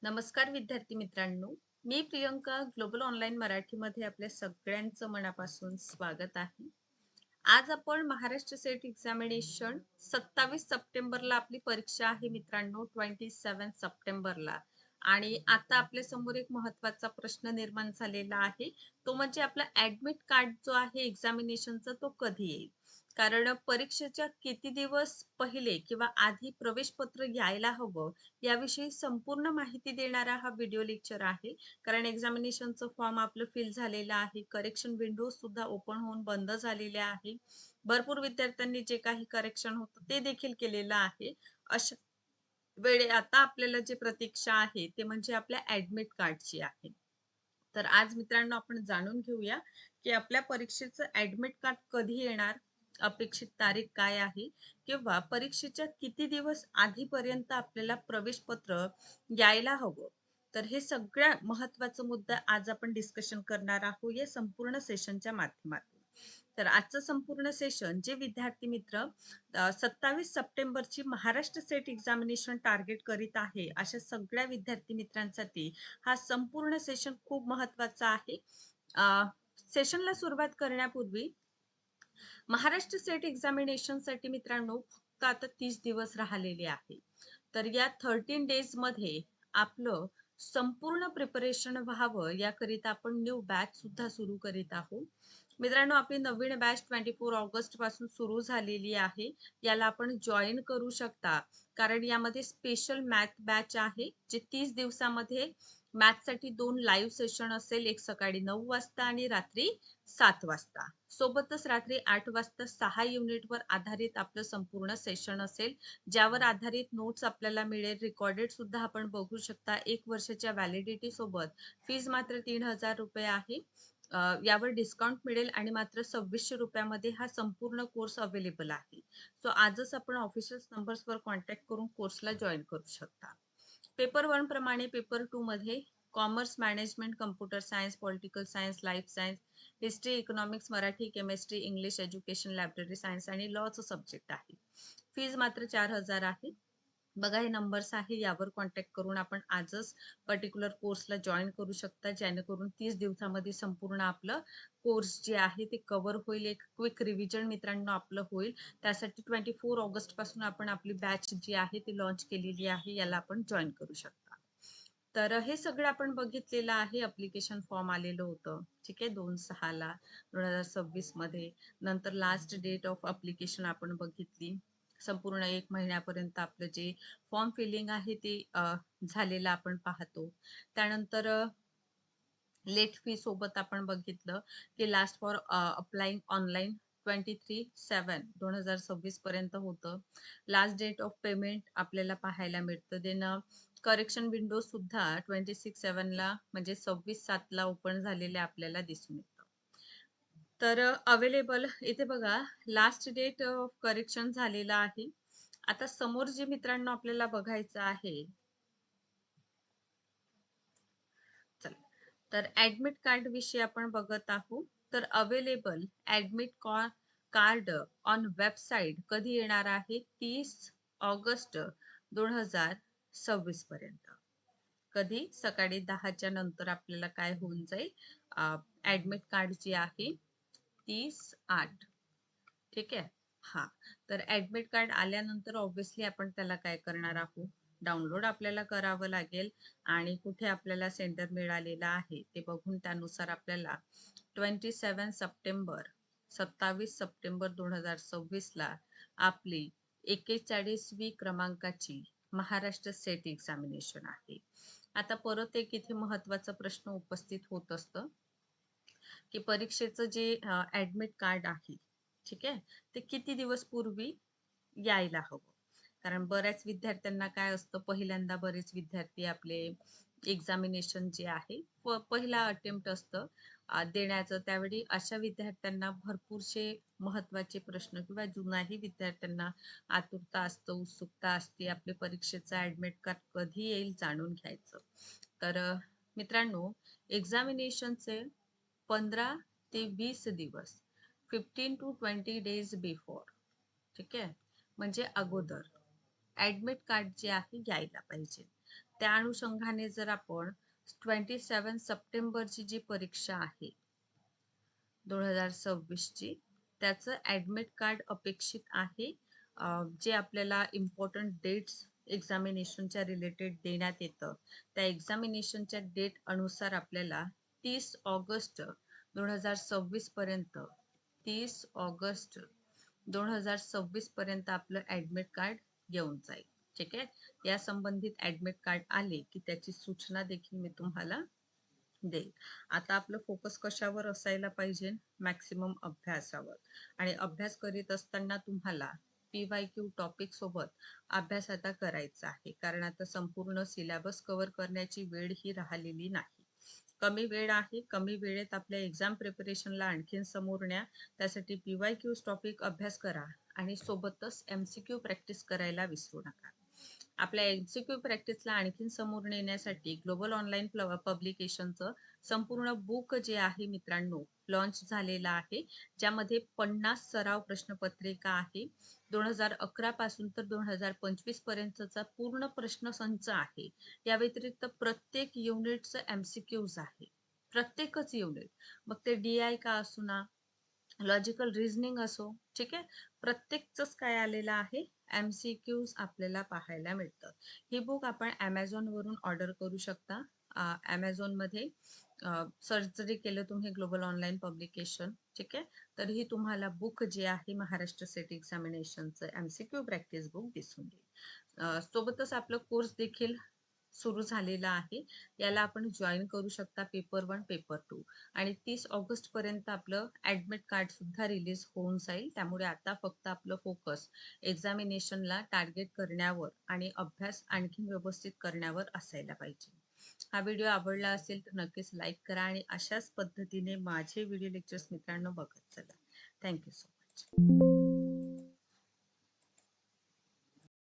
नमस्कार विद्यार्थी मित्रांनो. मी प्रियंका ग्लोबल ऑनलाईन मराठीमध्ये आपल्या सगळ्यांचं मनापासून स्वागत आहे. आज आपण महाराष्ट्र सेट एक्झामिनेशन 27 सप्टेंबरला आपली परीक्षा आहे मित्रांनो, 27 सप्टेंबरला. आणि आता आपल्या समोर एक महत्त्वाचा प्रश्न निर्माण झालेला आहे. तो म्हणजे आपला ॲडमिट कार्ड जो आहे एक्झामिनेशनचा तो कधी येईल? कारण परीक्षेच्या किती दिवस पहिले किंवा आधी प्रवेशपत्र यायला हवं याविषयी संपूर्ण माहिती देणारा हा व्हिडिओ लेक्चर आहे. कारण एक्झामिनेशनचं फॉर्म आपलं फिल झालेलं आहे. करेक्शन विंडो सुद्धा ओपन होऊन बंद झालेले आहे. भरपूर विद्यार्थ्यांनी जे काही करेक्शन होतं ते देखील केलेलं आहे. अशा वेळे आता आपल्याला जे प्रतीक्षा आहे ते म्हणजे आपल्या ॲडमिट कार्डची आहे. तर आज मित्रांनो आपण जाणून घेऊया, की आपल्या परीक्षेचं ॲडमिट कार्ड कधी येणार, अपेक्षित तारीख काय आहे किंवा परीक्षेच्या किती दिवस आधीपर्यंत आपल्याला प्रवेशपत्र यायला हवं. तर हे सगळ्यात महत्त्वाचा मुद्दा आज आपण डिस्कशन करणार आहोत या संपूर्ण सेशनच्या माध्यमातून. तर आजचं संपूर्ण सेशन जे विद्यार्थी मित्र 27 सप्टेंबरची महाराष्ट्र सेट एक्झामिनेशन टार्गेट करीत आहे, अशा सगळ्या विद्यार्थी मित्रांसाठी हा संपूर्ण सेशन खूप महत्त्वाचा आहे. सेशनला सुरुवात करण्यापूर्वी महाराष्ट्र सेट एक्झामिनेशनसाठी मित्रांनो फक्त आता 30 दिवस राहिलेले आहे. तर या 13 डेजमध्ये आपलं संपूर्ण प्रिपरेशन व्हावं याकरिता आपण न्यू बॅच सुद्धा सुरू करीत आहोत. मित्रांनो, आपली नवीन बॅच 24 ऑगस्ट पासून सुरू झालेली आहे. याला आपण जॉईन करू शकता. कारण यामध्ये स्पेशल मॅथ बॅच आहे, जे 30 दिवसामध्ये मॅथसाठी 2 लाईव्ह सेशन असेल, एक सकाळी 9 वाजता आणि रात्री 7 वाजता. सोबतच रात्री 8 वाजता 6 युनिटवर आधारित आपलं संपूर्ण सेशन असेल, ज्यावर आधारित नोट्स आपल्याला मिळेल. रेकॉर्डेड सुद्धा आपण बघू शकता. 1 वर्षाच्या व्हॅलिडिटी सोबत फीज मात्र ₹3000 आहे. यावर डिस्काउंट मिळेल आणि मात्र ₹2600 मध्ये हा संपूर्ण कोर्स अवेलेबल आहे. सो आजच आपण ऑफिशियल नंबर्सवर कॉन्टॅक्ट करून कोर्सला जॉइन करू शकता. पेपर 1 प्रमाणे पेपर 2 मध्ये commerce, management, computer science, political science, life science, history, economics, Marathi, chemistry, English, education, library science आणि लॉचं सब्जेक्ट आहे. फीज मात्र 4000 आहे. बघा, हे नंबर्स आहे, यावर कॉन्टॅक्ट करून आपण आजच पर्टिक्युलर कोर्सला जॉइन करू शकता, जेणेकरून 30 दिवसामध्ये संपूर्ण आपलं कोर्स जे आहे ते कव्हर होईल. एक क्विक रिव्हिजन मित्रांनो आपलं होईल. त्यासाठी 24 ऑगस्ट पासून आपण आपली बॅच जी आहे ती लॉन्च केलेली आहे. याला आपण जॉइन करू शकता. तर हे सगळं आपण बघितलेलं आहे. ॲप्लिकेशन फॉर्म आलेलं होतं. ठीक आहे, 2/6 ला 2026 मध्ये. नंतर लास्ट डेट ऑफ ॲप्लिकेशन आपण बघितली. संपूर्ण 1 महिन्यापर्यंत आपलं जे फॉर्म फिलिंग आहे ते झालेलं आपण पाहतो. त्यानंतर लेट फी सोबत आपण बघितलं, की लास्ट फॉर अप्लाइंग ऑनलाईन 23/7/2026 पर्यंत होतं. लास्ट डेट ऑफ पेमेंट आपल्याला पाहायला मिळतं. देन करेक्शन विंडो सुद्धा 26/7 म्हणजे 26/7 ओपन झालेले आपल्याला दिसून येतं. तर अवेलेबल इथे बघा, लास्ट डेट ऑफ करेक्शन झालेला आहे. आता समोर जे मित्रांनो आपल्याला बघायचं आहे, चला, तर ॲडमिट कार्ड विषयी आपण बघत आहोत. तर available admit card on website कधी येणार आहे? 30 ऑगस्ट 2026 पर्यंत. कधी? सकाळी 10च्या नंतर आपल्याला काय होऊन जाईल, ॲडमिट कार्ड जी आहे 30/8. ठीक आहे. हां. तर ॲडमिट कार्ड आल्यानंतर ऑब्व्हियसली आपण त्याला काय करणार आहोत, डाउनलोड आपल्याला करावं लागेल आणि कुठे आपल्याला सेंटर मिळालेला आहे ते बघून त्यानुसार आपल्याला 27 सप्टेंबर 2026 ला आपली 41वी क्रमांकाची महाराष्ट्र सेट एक्झामिनेशन आहे. आता परत एक इथे महत्त्वाचा प्रश्न उपस्थित होत असतं, की परीक्षेचं जे ॲडमिट कार्ड आहे, ठीक आहे, ते किती दिवस पूर्वी यायला हवं. कारण बऱ्याच विद्यार्थ्यांना काय असतं, पहिल्यांदा बरेच विद्यार्थी आपले एक्झामिनेशन जे आहे पहिला अटेम्प्ट असतं देण्याचं. त्यावेळी अशा विद्यार्थ्यांना भरपूरसे महत्त्वाचे प्रश्न किंवा जुनाही विद्यार्थ्यांना आतुरता असतं, उत्सुकता असते, आपल्या परीक्षेचं ॲडमिट कार्ड कधी येईल जाणून घ्यायचं. तर मित्रांनो, एक्झामिनेशनचे 15 ते 20 दिवस, 15 to 20 डेज बिफोर, ठीक आहे, म्हणजे अगोदर ॲडमिट कार्ड जे आहे यायला पाहिजे. त्या अनुषंगाने जर आपण 27 सप्टेंबरची जी परीक्षा आहे 2026 ची, त्याचं ॲडमिट कार्ड अपेक्षित आहे. जे आपल्याला इम्पॉर्टंट डेट्स एक्झामिनेशनच्या रिलेटेड देण्यात येतं. त्या एक्झामिनेशनच्या डेट अनुसार आपल्याला 30 ऑगस्ट 2026 पर्यंत 30 ऑगस्ट 2026 पर्यंत आपलं ॲडमिट कार्ड येऊन जाईल. ठीक आहे. या संबंधित ॲडमिट कार्ड आले की त्याची सूचना देखील मी तुम्हाला देईल. आता आपलं फोकस कशावर असायला पाहिजे? मॅक्सिमम अभ्यासावर. आणि अभ्यास करीत असताना तुम्हाला PYQ टॉपिक सोबत अभ्यास आता करायचा आहे. कारण आता संपूर्ण सिलेबस कव्हर करण्याची वेळ ही राहिलेली नाही. कमी वेळ आहे. कमी वेळेत आपल्या एक्झाम प्रिपरेशनला आणखीन समोर न्या. त्यासाठी PYQ टॉपिक अभ्यास करा आणि सोबतच MCQ प्रॅक्टिस करायला विसरू नका. आपल्या MCQ प्रॅक्टिसला आणखीन समोर नेण्यासाठी ग्लोबल ऑनलाईन पब्लिकेशनचं संपूर्ण बुक जे आहे मित्रांनो लॉन्च झालेलं आहे, ज्यामध्ये 50 सराव प्रश्नपत्रिका आहे. 2011 पासून तर 2025 पर्यंतचा पूर्ण प्रश्नसंच आहे. या व्यतिरिक्त प्रत्येक युनिटचं MCQs आहे. प्रत्येकच युनिट, मग ते DI का असू ना, लॉजिकल रिझनिंग असो, ठीक आहे. प्रत्येकच काय आलेलं आहे, MCQs आपल्याला पाहायला मिळतं. ही बुक आपण Amazon वरून ऑर्डर करू शकता. Amazon मध्ये सर्च जरी केलं तुम्ही ग्लोबल ऑनलाईन पब्लिकेशन, ठीक आहे, तरीही तुम्हाला बुक जे आहे महाराष्ट्र स्टेट एक्झामिनेशनचं MCQ प्रॅक्टिस बुक दिसून येईल. सोबतच आपलं कोर्स देखील सुरू झालेला आहे. याला आपण जॉईन करू शकता पेपर 1, पेपर 2 आणि 30 ऑगस्ट पर्यंत आपलं ॲडमिट कार्ड सुद्धा रिलीज होऊन जाईल. त्यामुळे आता फक्त आपलं फोकस एक्झामिनेशनला टार्गेट करण्यावर आणि अभ्यास आणखी व्यवस्थित करण्यावर असायला पाहिजे. हा व्हिडिओ आवडला असेल तर नक्कीच लाईक करा आणि अशाच पद्धतीने माझे व्हिडिओ लेक्चर्स मित्रांनो बघत चला. Thank you so much.